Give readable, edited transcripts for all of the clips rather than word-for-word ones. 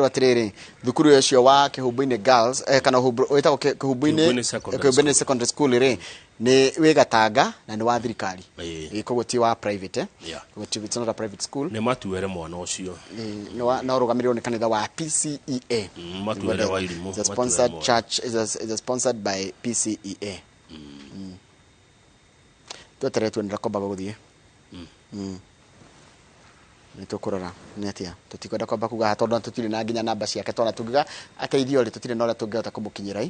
atiriri thukuru ucio wa Kihumbu-ini Girls kana wetagwo Kihumbu-ini Secondary School ri ni wi Gatanga na ni wa thirikari koguo ti wa private it's not a private school ni matuere mwana ucio no rugamirirwo ni kanitha wa PCEA matuere wa irimu the sponsored church is sponsored by PCEA tuteretwe ndira komba guthie nitukurora ni atia tutikwenda kwamba kuga tondu tutire na nginya namba ciake tona tungiga ateithio ri tutire na ora tungihota kumukinyira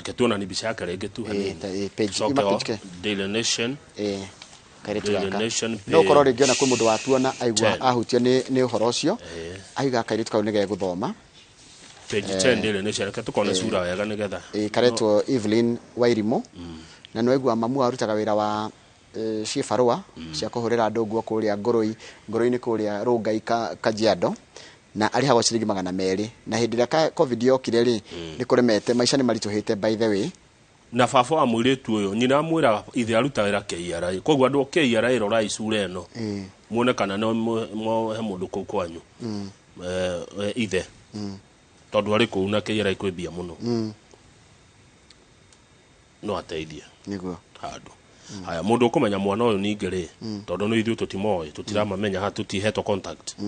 ke tuona ni bica yake rege tu hanini page Daily Nation Daily Nation no korwo ringi ona kwi mundu watuona aigua ahutio ni uhoro ucio aiga kairitu kau nige guthoma page 10 Daily Nation ke tukone sura wega nigetha karetwo Evelyn Wairimu na no aigua mamu arutaga wira wa cibarua cia kuhurira andu nguo kuria ngoroi-ini kuria Rungai Kajiado na ari hago ciringi 200 na hindi ria covid yokire ri ni kuremete maica ni marituhite by the way na baba wa muiritu uyu nyina amwira ithe aruta wira KRA koguo andu KRA rora icura eno muone kana no he mundu kuu kwanyu ithe tondu ari kuu na KRA kwibia muno no ateithie niguo handu haya mundu ukumenya mwana uyu ningiri tondu no ithu tutimoi tutiramamenya ha tutihetwo contact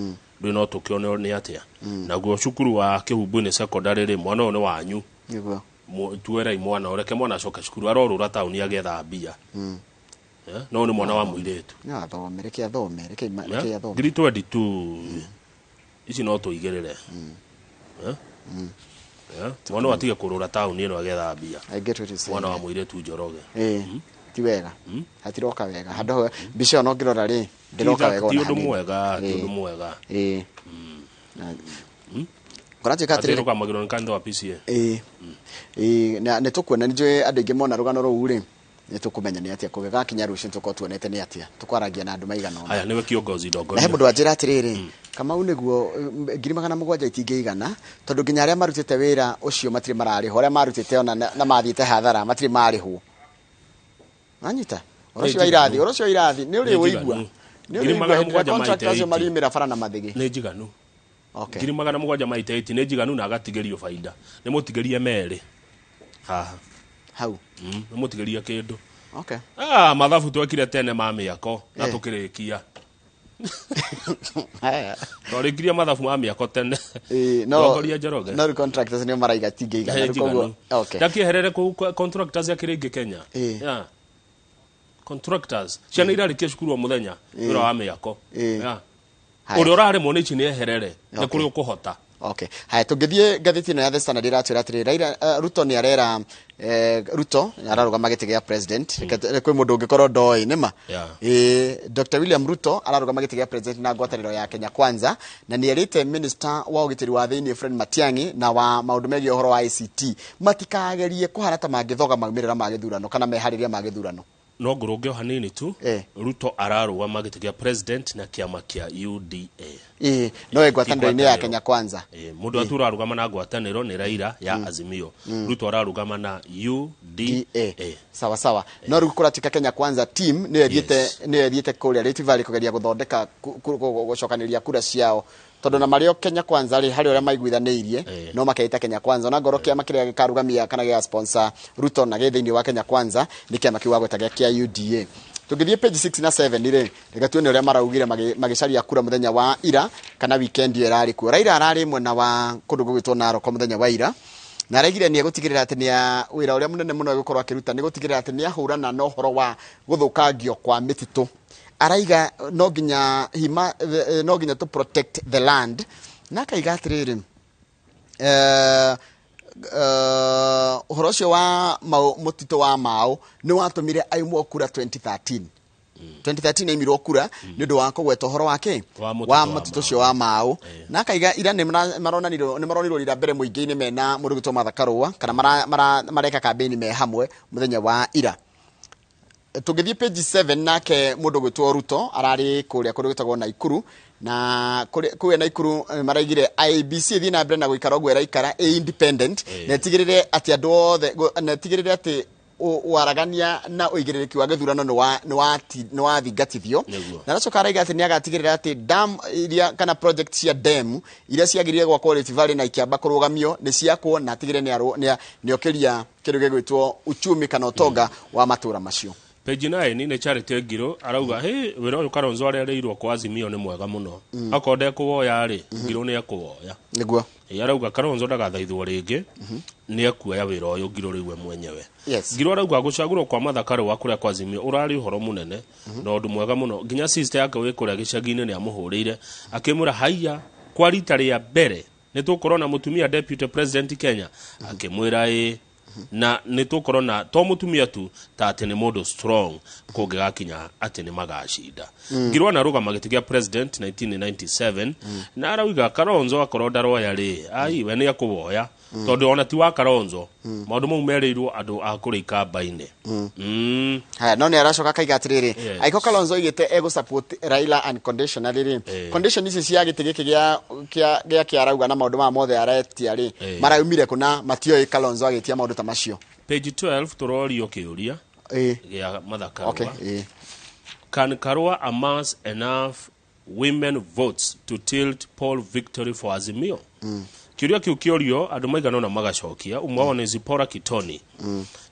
ndu no tukione ni atia naguo cukuru wa Kihumbu-ini Secondary ri mwana uyu ni wanyu niguo tuere mwana ureke mwana acoka cukuru arorura tauni agetha mbia no ni mwana wa muiritu na thome reke athome ngiri 22 ici no tuigirire mwana watige kurura tauni ino agetha mbia mwana wa muiritu Njoroge ti wega hatiroka wega hando bicio no ngirora ri ndiroka wega ona ti undu mwega korati katire ro kamagiro nkando wa PCA na netukwena njwe andu ingi mona rugano ru ri netukumenya ni atia kugega kinya rucio tukotuonete ni atia tukwaragia na andu maigana ona aya niwe kiongozi ndongoria he mundu ajira atiriri kama uniguo 700 itingeigana tondu nginya aria marutite wira ucio matiri marari horia marutite ona na mathiite hathara matiri marihwo anyita orocio irathi ni uri uigua ni uri uigua contractors marimira fara na mathigi ni njiganu okay 700 maitaiti ni njiganu na agatigerio faida ni mutigerie meri hau ni mutigerie kindu okay mathabu twekire tene ma miako na tukirikia Torikiria mathabu ma miako tene no Njoroge no contractors ni maraiga tingeigana koguo okay dakieherere ku contractors ya kiringi Kenya contractors ciana irarikia cukuru wa muthenya wira wa miako uri urare mone ici ni eherere ni kuri ukuhota okay haya tungithie gatheti na The Standard iratwira atiri Raila Ruto ni arera Ruto ararugama giti gia president kwi mundu ungikorwo ndoi nima Dr. William Ruto ararugama giti gia president na ngwataniro ya Kenya Kwanza na ni erite minister wa ugitiri wa thiini Fred Matiang'i na wa maundu megie uhoro wa ICT matikagerie kuharata mangithoga maumirira ma githurano kana mehariria ma githurano no ngurunge hanini tu Ruto ararugama giti gia president na kiama kia UDA no ngwataniro-ini ya Kenya Kwanza mundu atura arugama na ngwataniro ni Raila ya Azimio Ruto ararugama na UDA sawa sawa no rukuratika Kenya Kwanza team ni ethiete kuria Rift Valley kugeria guthondeka gucokaniria kura ciao tondu na mario Kenya Kwanza ri hari uria maiguithaniirie no makeita Kenya Kwanza na ngoro kiama kiria gikarugamia kana gia sponsor Ruto na githiini wa Kenya Kwanza ni kiama kiwa gwetagia kia UDA tugithie page 6 na 7 ri regatuone uria maraugire magicaria kura muthenya wa ira kana weekend irari ku Raila arari mwena wa kundu gwitwo Narok muthenya wa ira na regire ni gutigirira ati ni wira uria munene muno gukorwo akiruta ni gutigirira ati ni ahurana na uhoro wa guthukangio kwa mititu araiga no ginya to protect the land na kaiga atiriri uhoro ucio wa mutito wa Mau ni watumire aimwo kura 2013 aimirwo kura ni ndu wa kugweta uhoro wake wa mutito ucio wa Mau na kaiga ira ni maronirwo ira mbere muingi-ini mena mundu gitwo Mathakarua kana mareka campaign me hamwe muthenya wa ira tugithie page 7 nake mundu gwitwo Ruto arari kuria kundu gwitagwo Naikuru na kuya Naikuru maraigire IBC thi na mbere na guikara ogwera ikara independent na tigirire ati andu othe na tigirire ati waragania na uigiririki wa githurano ni wathingatithio na aracoka araiga ati ni agatigirira ati dam iria kana project cia dam iria ciagirire gwa Quality Valley na ikiamba kurugamio ni ciakwo na atigire ni okiria kindu gigwitwo uchumi kana utonga wa matura macio. Page 9 ni Charity Ngiro arauga wira uyu Kalonzo arereirwo kwa Azimio ni mwega muno akonde kuwoya ri Ngiro ni akuwoya niguo arauga Kalonzo ndagathaithwo ringi ni akuoya wira uyu Ngiro riwe mwenyewe. Ngiro arauga gucagurwo kwa mathakaro wa kuria kwa Azimio urari uhoro munene na undu mwega muno nginya sister yake wi kuria gicagine ni amuhurire akimura haiya kwa rita ria mbere ni tukorona mutumia deputy president Kenya akimwira na nitukorona to mutumia tu ta ati ni mundu strong kungigakinya ati ni magashida. Ngiro na ruga magitigia president 1997 na arauga Kalonzo akoroda roya ri we ni akuwoya tondu ona ti wa Kalonzo maundu mau mereirwo andu a kurika baine. Haya no ni aracoka kaiga atiriri aiko Kalonzo igite ego support Raila unconditionally condition ici cia giti giki gia arauga na maundu ma mothe aretia ri maraumire kuna matio Kalonzo agitia maundu ta macio. Page 12 turorio kiuria gia mathakarwa can Karua amass enough women votes to tilt poll victory for Azimio? Kiuria kiukiorio andu maigana na magacokia umwe ni Zipora Kitoni.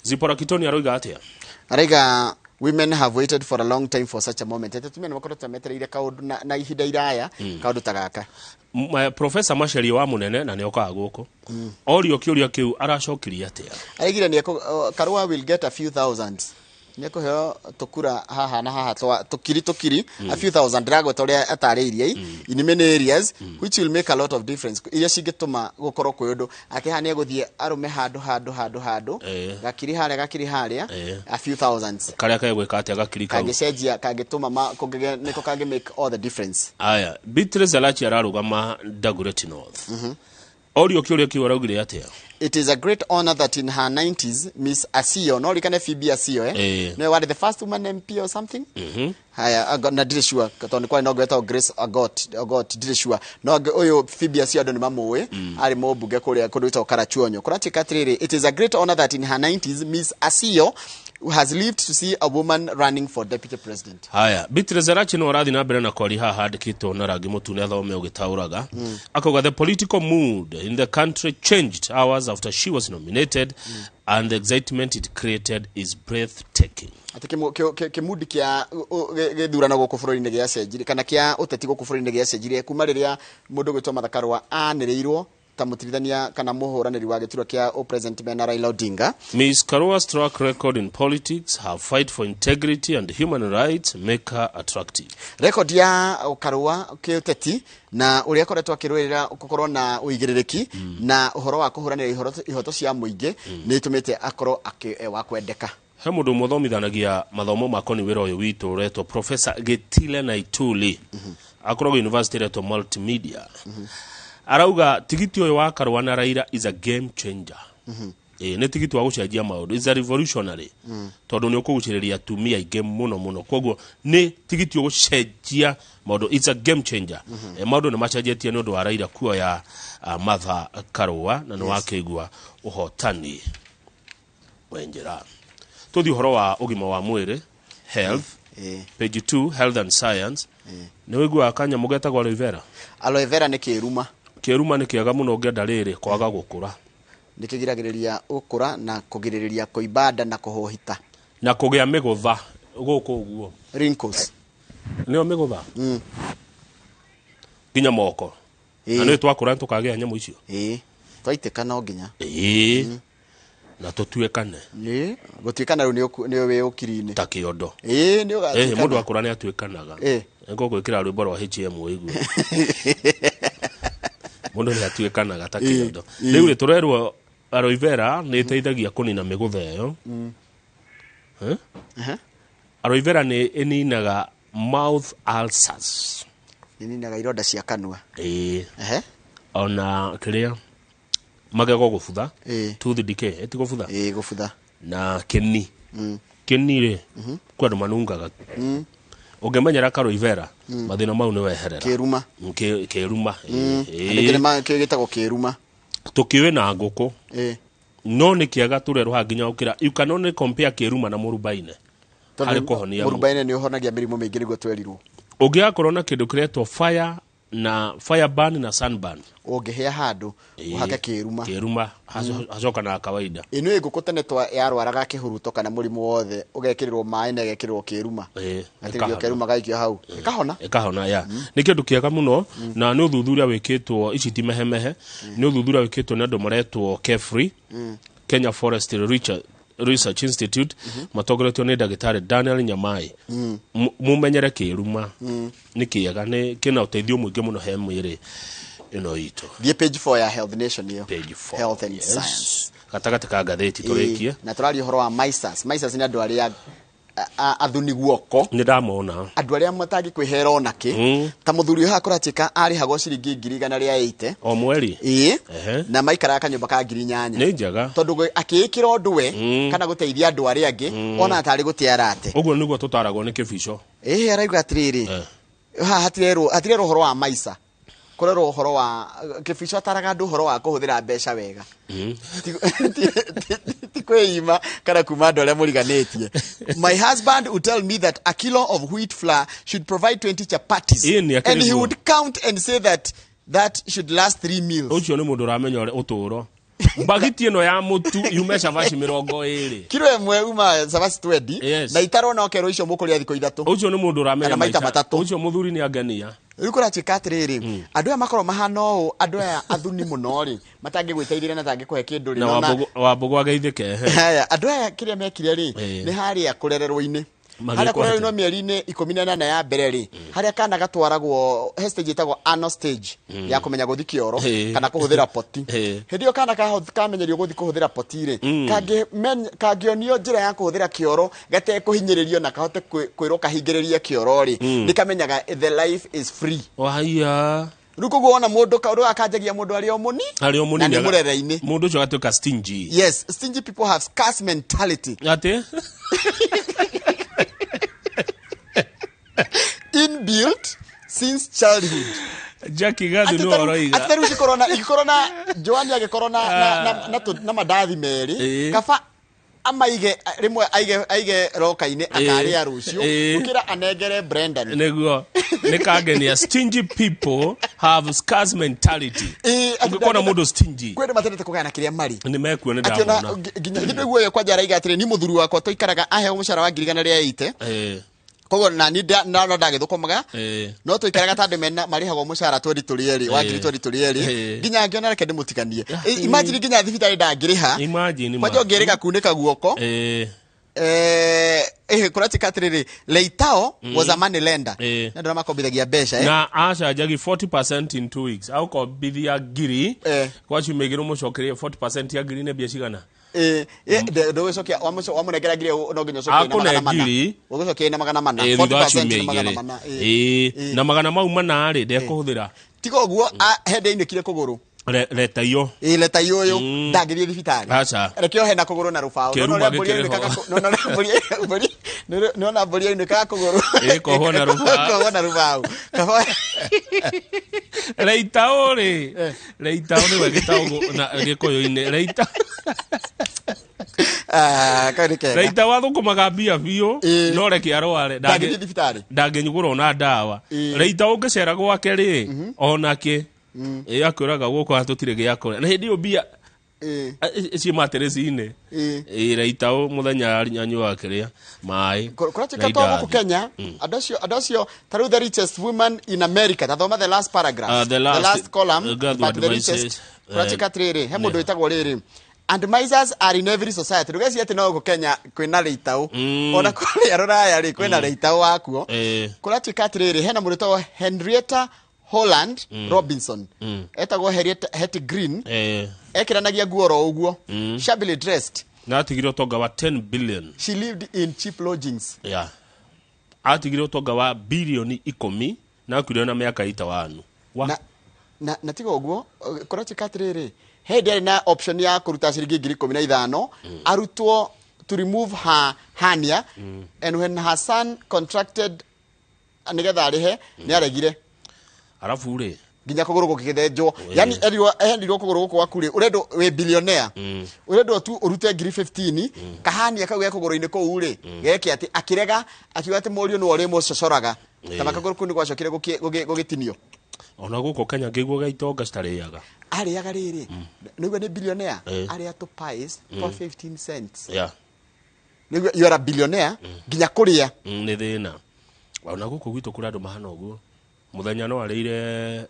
Zipora Kitoni aroiga atia araiga women have waited for a long time for such a moment. Tumia ni makorwo tametereire kaundu na ihinda iraya kaundu tagaka. Professor Masheri wa munene na nioka guko orio kiuria kiu aracokiria atia arigire ni Karua will get a few thousand neko heo tukura haha na haha tukiri a few thousand drago toria atariirie in many areas which will make a lot of difference iria cingituma gukorwo kuyundu akihani eguthie arume handu gakiri haria a few thousands karia kagwika atia gakiri kau kagicenjia kagituma niko kage make all the difference. Aya Beatrice Alachi ararugama Dagoretti North orio kiuria kiu araugire atia it is a great honor that in her 90s Miss Asio no likane Phoebe Asio no what the first woman MP or something haya na dirishua katoni kwa no gweta Grace Agot dirishua no oyo Phoebe Asio ndo ni mamuwe ari mobuge kuria kudwita Karachuonyo kurati katriri it is a great honor that in her 90s Miss Asio has lived to see a woman running for deputy president. Haya Beatrice Alachi no rathi na mbere na kwari haha handikitwo na rangi mutune athome ugitauraga akoga the political mood in the country changed hours after she was nominated and the excitement it created is breathtaking. Ati kimudi kia githurano guku bururi-ini gia cenjiri kana kia uteti guku bururi-ini gia cenjiri kuma riria mundu gwitwa Mathakarwa anireirwo ta mutirithania kana muhuraniri wa giturwa kia president Bena Raila Odinga. Ms. Karua's track record in politics, her fight for integrity and human rights make her attractive. Record ya Karua kiuteti na uria koretwa kirwirira gukorwo na uigiririki na uhoro wa kuhuranira ihoto cia muingi ni itumite akorwo wa kwendeka. He mundu muthomithanagia mathomo makoni wira uyu witu reto Professor Getile Naituli akorwo university reto multimedia arauga tigiti uyu wa Karua na Raila is a game changer. Ne tigiti wa gucenjia maundu is a revolutionary tondu ni ukuguciriria tumia igame muno koguo ni tigiti ugucenjia maundu it's a game changer. Maundu ni macenjetie ni undu wa Raila kuoya Martha Karua na ni wakigua uhotani wenjera. Tuthi uhoro wa ugima wa mwiri health page 2 health and science ni wigua akanya mugetagwa aloe vera ni kiruma ni kiaga muno ngenda riri kwaga gukura nikigiragiriria ukura na kugiririria kuibada na kuhohita na kugia migutha guku uguo wrinkles nio migutha ginya moko na ni twakura tukagia nyamu icio twaitika no ginya na tutuekane ni gutuikana ru ni we ukiri-ini ta kiondo ni ugatukana mundu akura ni atuikanaga ngo gwikira rwimbo rwa HM wigu mundu ni atuikanaga ta kiondo riu ri turerwo aloe vera ni teithagia kunina migutha yo aloe vera ni ininaga mouth ulcers ininaga ironda cia kanua ona kiria magego gufutha tooth decay etiko futha gufutha na keni ri kwandu manungaga ungemenyera aloe vera mathina mau ni weherera kiruma kiruma ndigire ma kigitagwo kiruma tukiwe na nguku no nä kä aga tå rerwo hanginya gå kä ra you can only compare kä ruma na må rubaine harä kå honia må rubaine nä å honagia mä rimå mä ingä nä guo twerirwo å ngä gakorwo na kä ndå kä retwo fireburn na sunburn å ngä hea handå å hake kä ruma hacoka na kawaida ä no ä ngå kå tene yarwaraga kä huruto kana må rimå wothe å gekä rä rwo maä na gekä rä rwo kä ruma atä kä ruma gaikio hau ä kahona ya nä kä ndå kä ega må no na nä å thuthuria wä kä two ici ti mehemehe nä å thuthuria wä kä two nä andå maretwo Kefri Kenya Forest Research Institute matongoretio nä ndagĩtarĩ Daniel Nyamai mumenyere kĩruma nĩ kĩega nĩ kĩna ũteithio mũingĩ mũno he mwĩrĩ ĩno itũ thiĩ page 4 ya Health Nation yo page 4 Health and Science gatagatĩ ka ngathĩti tũrĩkie na tũraria ũhoro wa MISAS nĩ andũ arĩa athuni guoko nĩ ndamona andũ arĩa matangi kwĩhera onake ta mũthuri ũyũ akũratika arĩhagwo ciringi 180 o mweri na maikara kanyũmba ka 8,000 nĩ njega tondũ akĩĩkĩra ũndũ we kana gũteithia andũ arĩa angĩ ona atarĩ gũtĩara ate ũguo nĩguo tũtaragwo nĩ kĩbico arauga atĩrĩrĩ hatirerwo ũhoro wa maica kũrerwo ũhoro wa kĩbico ataraga andũ ũhoro wa kũhũthĩra mbeca wega ti kwĩima kana kuma andũ arĩa mũriganĩtie. My husband would tell me that a kilo of wheat flour should provide 20 chapatis and he would count and say that should last 3 meals. Ũcio nĩ mũndũ ũramenya ũtũũro bagiti ĩno ya mũtu yume cabaci 20 kilo ĩmwe uma cabaci 20 na itarona okerwo icio mũkũrĩa thikũ ithatũ. Ũcio nĩ mũndũ ũramenya maita matatũ. Ũcio mũthuri nĩ angenia rĩu kũratuĩka atĩrĩrĩ andũ aya makorwo mahana ũũ andũ aya athuni mũno rĩ matangĩgwĩteithĩria na tangĩkũhe kĩndũ rĩ na wambũgũ ageithĩke andũ aya kĩrĩa mekire rĩ nĩ harĩa kũrererwo-inĩ harĩa kũrererwo mĩeri-inĩ 18 ya mbere rĩ harĩa kana gatwaragwo he stage ĩtagwo anal stage ya kũmenya gũthi kĩoro kana kũhũthĩra poti hĩndĩ ĩyo kana kamenyerio gũthi kũhũthĩra poti rĩ kangĩonio njĩra ya kũhũthĩra kĩoro gatekũhinyĩrĩrio na kahote kwĩrwo kahingĩrĩrie kĩoro rĩ nĩkamenyaga the life is free. Wahia rĩu koguo wona mũndũ ũrĩa akanjagia mũndũ arĩ o mũni na nĩ mũrere-inĩ mũndũ ũcio agatuĩka stingy. Yes, stingy people have scarce mentality. Atĩ inbuilt since childhood. Jackie Gadu no oroiga atĩrĩu ikorwo na Joani agĩkorwo na mandathi merĩ kaba amaige rimwe aige roka-inĩ akarĩa rũciũ gũkĩra anengere Brendan nĩguo nĩkangenia. Stingy people have scarce mentality. Ũngĩkona mũndũ stingy kwenda matendete kũgana kĩrĩa marĩ nĩmekuo nĩndamona nginya hĩndĩ ĩguo kwanja araiga atĩrĩ ni mũthuri wakwa tũikaraga aheo mũcara wa 180 koguo na ni ndagĩthũkũmaga no tũikaraga tandũ mena marĩhagwo mũcara 20 tũrĩerĩ wa 20 nginya ngĩona reke ndĩmũtikanie. Imagine nginya thibitarĩ ndangĩrĩha kwanja ũngĩrĩga kunĩka guoko kũratika atĩrĩrĩ Leitao was a money lender na ndĩra makombithagia mbeca na acanjagi 40% in 2 weeks aũkombithia ngiri kwa ciumia igĩrĩ mũcokerie 40% ya ngiri nĩ mbia cigana ndũgĩcokia wamũnengera ngiri no nginya ũcokie na magana mana 40% na magana mau manarĩ ndekũhũthĩra tiga ũguo hende ainĩkire kũgũrũ leta iyo ũyũ ndangĩthiĩ thibitarĩ rekeo hena kũgũrũ na rũbaũ nona mbũri ainĩkaga kũgũrũ koho na rũbaũ Leitao rĩ Leitao nĩwe gĩtaũ na gĩkũyũ-inĩ Leitao athũkũmaga mbia biũ no reke arware ndangĩthiĩ thibitarĩ ndangĩnyugũrwo na ndawa. Leitao ũngĩcera gwake rĩ onake akwĩraga gũkũ hatũtirĩ gĩa kũrĩa na hĩndĩ ĩyo mbia ciuma terezi-inĩ Leitao mũthenya nyanyua kĩrĩa maĩ kũratuĩka to gũkũ Kenya andũ acio ta rĩu the richest woman in America tathoma the last paragraph the last column but the richest kũratuĩka atĩrĩrĩ he mũndũ wĩtagwo rĩrĩ and misers are in every society. Ndũgecirie atĩ no gũkũ Kenya kwĩna Leitao ona kũrĩa Rũraya rĩ kwĩna Leitao wakuo. Kũratuĩka atĩrĩrĩ hena mũndũ wĩtagwo Henrietta Holland Robinson etagwo Hetty Green ekĩranagia nguo ro ũguo shabbily dressed na atigire ũtonga wa 10 billion. She lived in cheap lodgings. Atigire ũtonga wa bilioni 10 na akuire na mĩaka 5 na tiga ũguo kũratuĩka atĩrĩrĩ hĩndĩ arĩ na option ya kũruta ciringi 15,000 arutwo to remove her hernia and when her son contracted nĩgetha arĩhe nĩ aregire. Arafu rĩ nginya kuguru gukithenjwo yani endirwo kuguru guku wakuri urendo we billionaire urendo tu urute ngiri 15 kahani akauge kuguru-ini kuu ri geke ati akirega akiuga ati morio no ori mucocoraga tama kaguru kuni gwacokire gugitinio ona guko Kenya ngiguo gaitonga stariaga ariaga riri niguo ni billionaire aria to pies for 15 cents niguo you are a billionaire nginya kuria ni thina ona guko gwitu kuri andu mahana uguo muthenya no arire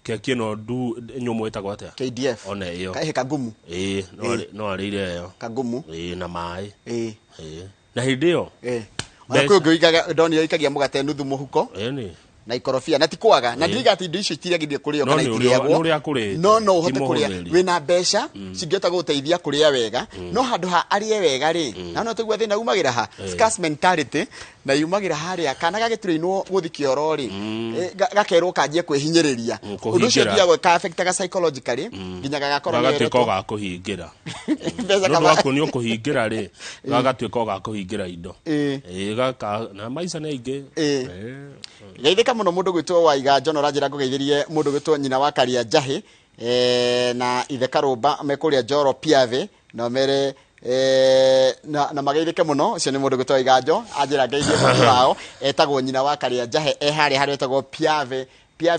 keki no ndu nyumu etagwo atia KDF ona iyo kahe kagumu no arire iyo kagumu na mai na hindi iyo ona kwi ngiuigaga ndoni ikagia mugate nuthu muhuko ni na ikorofia na tikwaga na ndiga ati indo icio itiragithie kurio kana itiriagwo no uhote kuria wina mbeca cingiota guteithia kuria wega no handu ha arie wega ri na no tugwa thina umagira ha scarce mentality na yumagira haria kana gagiturainwo guthikioro ri gakerwo kanjie kwihinyiriria undu ucio ndiagwo ka affect ga psychologically nginya gagakorwo gagatwika ga kuhingira no wako ni ukuhingira ri gagatwika ga kuhingira indo gaka na maisha na ingi geithika muno mundu gwitwo Waiga John Ranjira ngugeithirie mundu gwitwo nyina wa Karia Njahi na ithe Karumba mekuria Njoro Piave no mere na mageithike muno cio ni mundu gwitwo Waiga John anjira ngeithie mundu wao etagwo nyina wa Karia Njahi hari etagwo Piave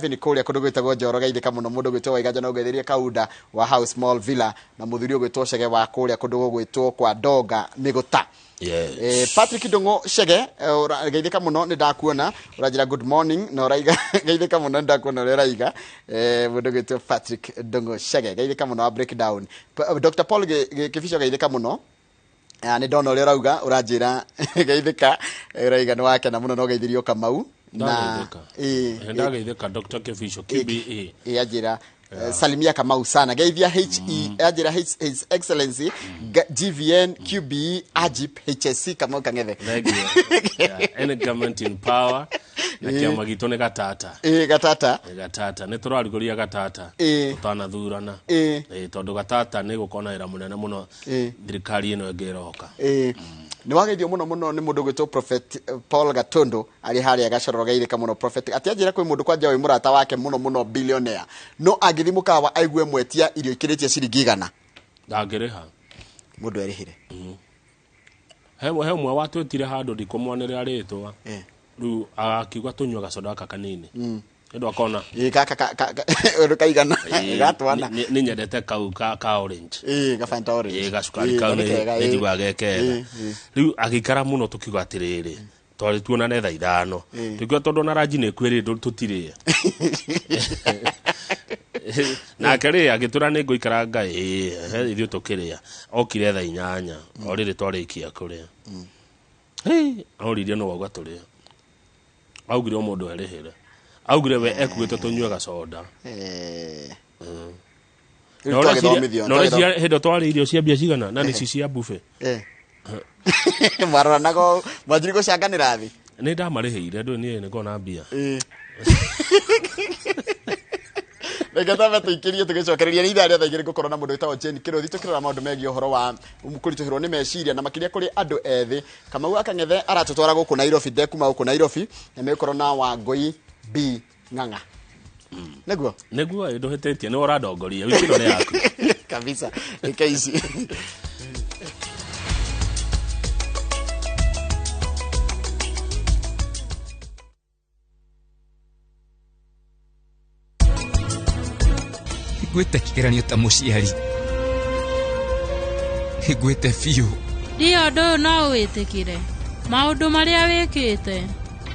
ni kuria kundu gwitagwo Njoro geithika muno mundu gwitwo Waiga John ngugeithirie Kaunda wa House Small Villa na muthurio gwitwo Cege wa kuria kundu gwitwo kwa Ndonga Miguta Patrick Ndungu Cege geithika muno ni ndakuona urajira good morning no raiga geithika muno ndakuona uri raiga mundu gwitwo Patrick Ndungu Cege geithika muno breakdown Dr Paul Kificho geithika muno ni ndona uri rauga urajira geithika raiga ni wake na muno no geithirio Kamau na ndageithika Dr Kificho KBE ajira salimia Kamau sana geithia HE ajira His Excellency GVN QBE Ajip HSC Kamau Kang'ethe any government in power na kiama gitu ne gatata gatata ne turariguria gatata utana thurana tondu gatata ne gukona ira munene muno thirikari ino ngiroka ni wageithio muno ni mundu gwitwo Prophet Paul Gatondo ari hari agacoro geithika muno prophet atianjira kwi mundu kwanja wi murata wake muno billionaire no agithimuka wa aigue mwetia irio ikiritie ciringi 100 ndangiriha mundu erihire hemwe watwetire handu ndikumwonera ritwa riu akiuga tunywa gacoda kanini ndu akona uru kaigana gatwana ni nyendete kau ka orange ga Fanta orange gacukari kau ni ndigwa gekega riu agikara muno tukiuga atiriri twari tuonane thaa 5 tukiuga tondu na ranji ni kwiri tutire na kare agitura ni nguikaranga ithu tukiria okire thaa 8 orire twarikia kuria auririe no wagwa turia augire mundu erihire augire we ekuite tunywe gacoda no hedo twari irio cia bia cigana na ni cia buffet marora nago mwajiri gucanganira thi ni ndamarihire ndu ni ngona bia Ngatha tuikirie tugicokereria ni itharia tha igiri gukorwo na mundu witagwo Jane Kiruthi tukirora maundu megie uhoro wa kurituhirwo ni meciria na makiria kuri andu ethi Kamau Akang'ethe aratutwara guku Nairobi kuma guku Nairobi na mekorwo na Wangui B Ng'ang'a neguo nduhetetie ni uradongoria wikiro ni yaku kabisa ikaisi gwete kigeranio ta muciari gwete fiu dio ndo no witikire maundu maria wikite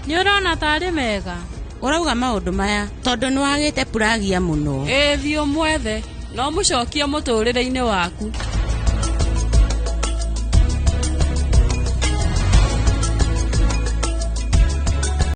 ni urona tari mega urauga maundu maya tondu ni wagite puragia muno biu mwethe no mucokie muturire-ini waku